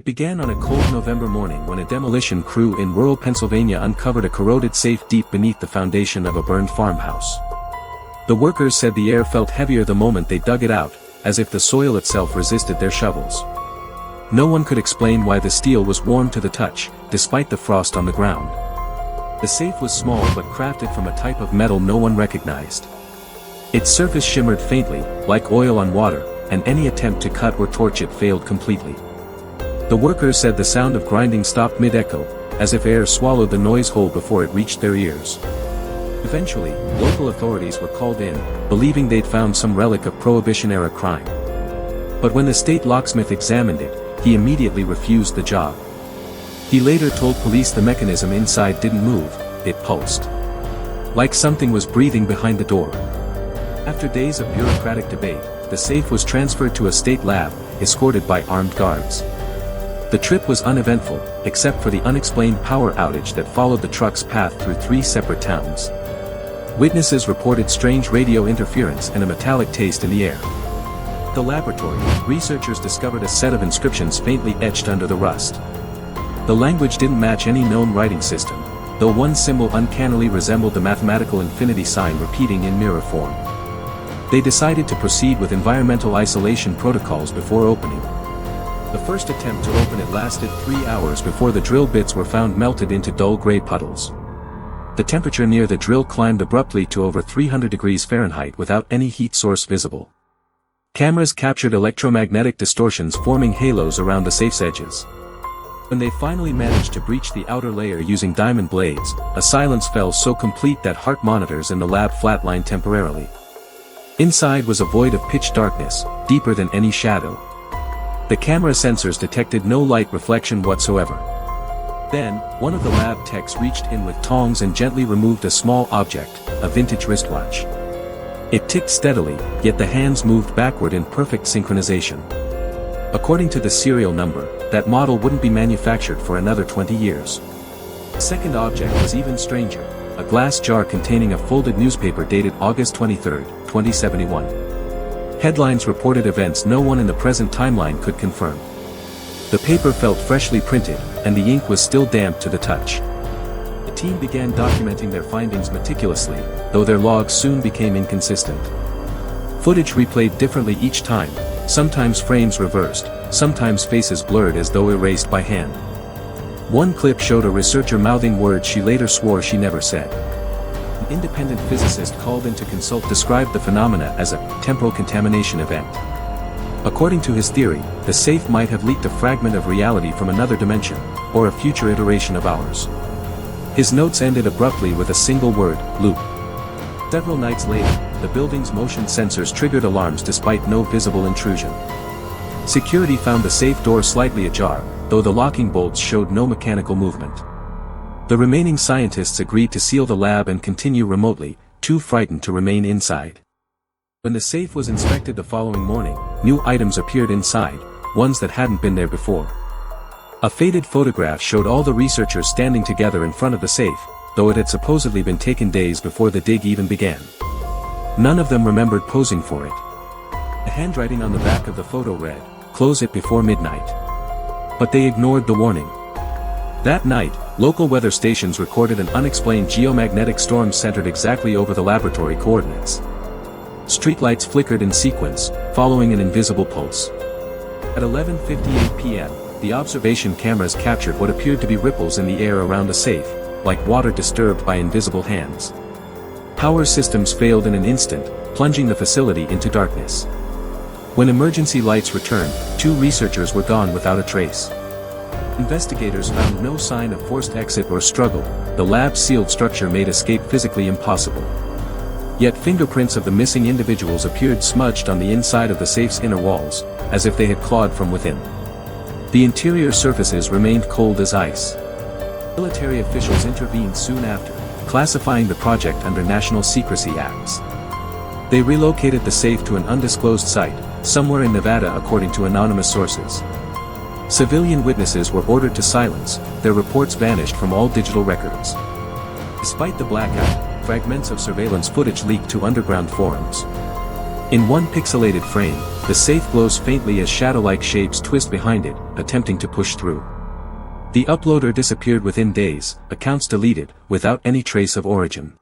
It began on a cold November morning when a demolition crew in rural Pennsylvania uncovered a corroded safe deep beneath the foundation of a burned farmhouse. The workers said the air felt heavier the moment they dug it out, as if the soil itself resisted their shovels. No one could explain why the steel was warm to the touch, despite the frost on the ground. The safe was small but crafted from a type of metal no one recognized. Its surface shimmered faintly, like oil on water, and any attempt to cut or torch it failed completely. The workers said the sound of grinding stopped mid-echo, as if air swallowed the noise whole before it reached their ears. Eventually, local authorities were called in, believing they'd found some relic of Prohibition-era crime. But when the state locksmith examined it, he immediately refused the job. He later told police the mechanism inside didn't move, it pulsed. Like something was breathing behind the door. After days of bureaucratic debate, the safe was transferred to a state lab, escorted by armed guards. The trip was uneventful, except for the unexplained power outage that followed the truck's path through 3 separate towns. Witnesses reported strange radio interference and a metallic taste in the air. At the laboratory, researchers discovered a set of inscriptions faintly etched under the rust. The language didn't match any known writing system, though one symbol uncannily resembled the mathematical infinity sign repeating in mirror form. They decided to proceed with environmental isolation protocols before opening. The first attempt to open it lasted 3 hours before the drill bits were found melted into dull gray puddles. The temperature near the drill climbed abruptly to over 300 degrees Fahrenheit without any heat source visible. Cameras captured electromagnetic distortions forming halos around the safe's edges. When they finally managed to breach the outer layer using diamond blades, a silence fell so complete that heart monitors in the lab flatlined temporarily. Inside was a void of pitch darkness, deeper than any shadow. The camera sensors detected no light reflection whatsoever. Then, one of the lab techs reached in with tongs and gently removed a small object, a vintage wristwatch. It ticked steadily, yet the hands moved backward in perfect synchronization. According to the serial number, that model wouldn't be manufactured for another 20 years. The second object was even stranger, a glass jar containing a folded newspaper dated August 23, 2071. Headlines reported events no one in the present timeline could confirm. The paper felt freshly printed, and the ink was still damp to the touch. The team began documenting their findings meticulously, though their logs soon became inconsistent. Footage replayed differently each time, sometimes frames reversed, sometimes faces blurred as though erased by hand. One clip showed a researcher mouthing words she later swore she never said. An independent physicist called in to consult described the phenomena as a temporal contamination event. According to his theory, the safe might have leaked a fragment of reality from another dimension, or a future iteration of ours. His notes ended abruptly with a single word, loop. Several nights later, the building's motion sensors triggered alarms despite no visible intrusion. Security found the safe door slightly ajar, though the locking bolts showed no mechanical movement. The remaining scientists agreed to seal the lab and continue remotely, too frightened to remain inside. When the safe was inspected the following morning, new items appeared inside, ones that hadn't been there before. A faded photograph showed all the researchers standing together in front of the safe, though it had supposedly been taken days before the dig even began. None of them remembered posing for it. The handwriting on the back of the photo read, "Close it before midnight." But they ignored the warning. That night, local weather stations recorded an unexplained geomagnetic storm centered exactly over the laboratory coordinates. Streetlights flickered in sequence, following an invisible pulse. At 11:58 p.m., the observation cameras captured what appeared to be ripples in the air around the safe, like water disturbed by invisible hands. Power systems failed in an instant, plunging the facility into darkness. When emergency lights returned, 2 researchers were gone without a trace. Investigators found no sign of forced exit or struggle. The lab's sealed structure made escape physically impossible. Yet fingerprints of the missing individuals appeared smudged on the inside of the safe's inner walls, as if they had clawed from within. The interior surfaces remained cold as ice. Military officials intervened soon after, classifying the project under National Secrecy Acts. They relocated the safe to an undisclosed site, somewhere in Nevada according to anonymous sources. Civilian witnesses were ordered to silence, their reports vanished from all digital records. Despite the blackout, fragments of surveillance footage leaked to underground forums. In one pixelated frame, the safe glows faintly as shadow-like shapes twist behind it, attempting to push through. The uploader disappeared within days, accounts deleted, without any trace of origin.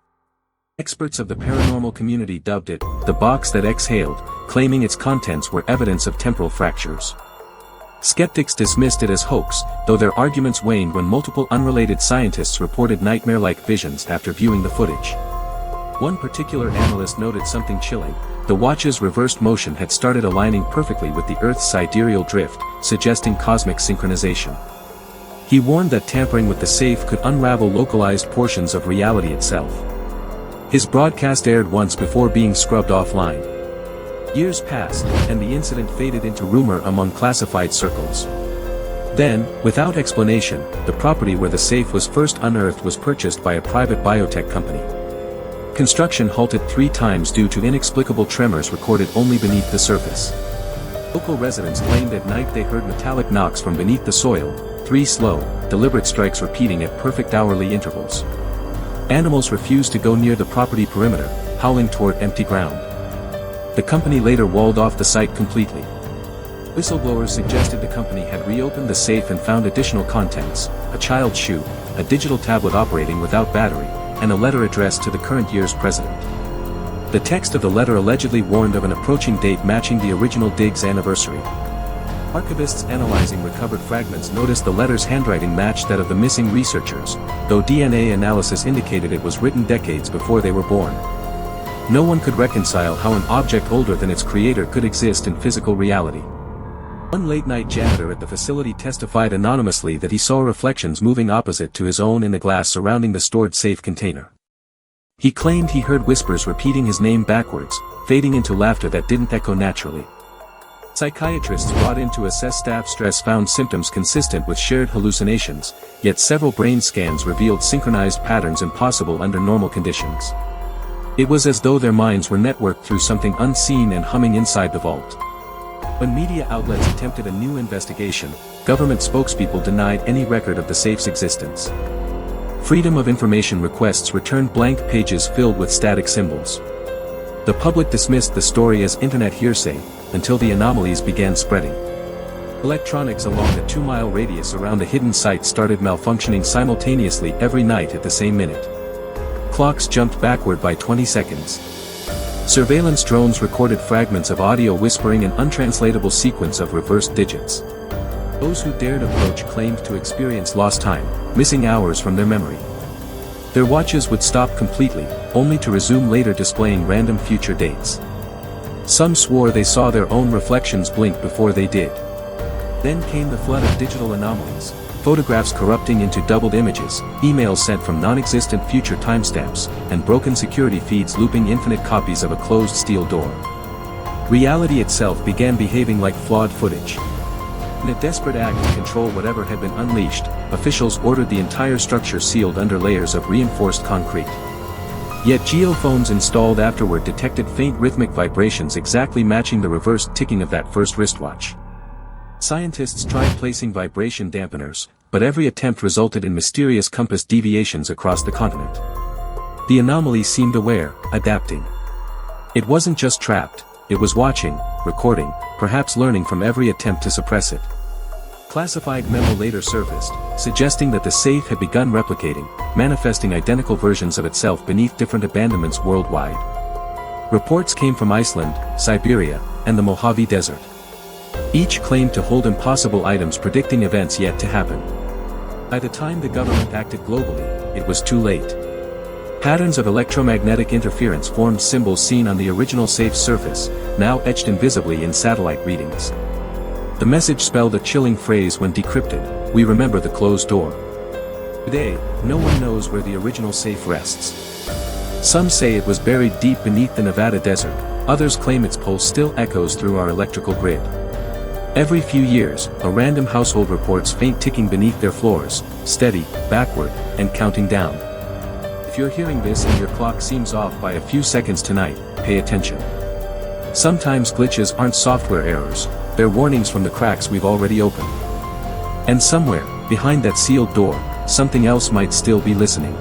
Experts of the paranormal community dubbed it, the box that exhaled, claiming its contents were evidence of temporal fractures. Skeptics dismissed it as hoax, though their arguments waned when multiple unrelated scientists reported nightmare-like visions after viewing the footage. One particular analyst noted something chilling: the watch's reversed motion had started aligning perfectly with the Earth's sidereal drift, suggesting cosmic synchronization. He warned that tampering with the safe could unravel localized portions of reality itself. His broadcast aired once before being scrubbed offline. Years passed, and the incident faded into rumor among classified circles. Then, without explanation, the property where the safe was first unearthed was purchased by a private biotech company. Construction halted 3 times due to inexplicable tremors recorded only beneath the surface. Local residents claimed at night they heard metallic knocks from beneath the soil, 3 slow, deliberate strikes repeating at perfect hourly intervals. Animals refused to go near the property perimeter, howling toward empty ground. The company later walled off the site completely. Whistleblowers suggested the company had reopened the safe and found additional contents: a child's shoe, a digital tablet operating without battery, and a letter addressed to the current year's president. The text of the letter allegedly warned of an approaching date matching the original dig's anniversary. Archivists analyzing recovered fragments noticed the letter's handwriting matched that of the missing researchers, though DNA analysis indicated it was written decades before they were born. No one could reconcile how an object older than its creator could exist in physical reality. One late-night janitor at the facility testified anonymously that he saw reflections moving opposite to his own in the glass surrounding the stored safe container. He claimed he heard whispers repeating his name backwards, fading into laughter that didn't echo naturally. Psychiatrists brought in to assess staff stress found symptoms consistent with shared hallucinations, yet several brain scans revealed synchronized patterns impossible under normal conditions. It was as though their minds were networked through something unseen and humming inside the vault. When media outlets attempted a new investigation, government spokespeople denied any record of the safe's existence. Freedom of Information requests returned blank pages filled with static symbols. The public dismissed the story as internet hearsay, until the anomalies began spreading. Electronics along the 2-mile radius around the hidden site started malfunctioning simultaneously every night at the same minute. Clocks jumped backward by 20 seconds. Surveillance drones recorded fragments of audio whispering an untranslatable sequence of reversed digits. Those who dared approach claimed to experience lost time, missing hours from their memory. Their watches would stop completely, only to resume later displaying random future dates. Some swore they saw their own reflections blink before they did. Then came the flood of digital anomalies, photographs corrupting into doubled images, emails sent from non-existent future timestamps, and broken security feeds looping infinite copies of a closed steel door. Reality itself began behaving like flawed footage. In a desperate act to control whatever had been unleashed, officials ordered the entire structure sealed under layers of reinforced concrete. Yet geophones installed afterward detected faint rhythmic vibrations exactly matching the reversed ticking of that first wristwatch. Scientists tried placing vibration dampeners, but every attempt resulted in mysterious compass deviations across the continent. The anomaly seemed aware, adapting. It wasn't just trapped, it was watching, recording, perhaps learning from every attempt to suppress it. Classified memo later surfaced, suggesting that the safe had begun replicating, manifesting identical versions of itself beneath different abandonments worldwide. Reports came from Iceland, Siberia, and the Mojave Desert. Each claimed to hold impossible items predicting events yet to happen. By the time the government acted globally, it was too late. Patterns of electromagnetic interference formed symbols seen on the original safe's surface, now etched invisibly in satellite readings. The message spelled a chilling phrase when decrypted: "We remember the closed door." Today, no one knows where the original safe rests. Some say it was buried deep beneath the Nevada desert, others claim its pulse still echoes through our electrical grid. Every few years, a random household reports faint ticking beneath their floors, steady, backward, and counting down. If you're hearing this and your clock seems off by a few seconds tonight, pay attention. Sometimes glitches aren't software errors, they're warnings from the cracks we've already opened. And somewhere, behind that sealed door, something else might still be listening.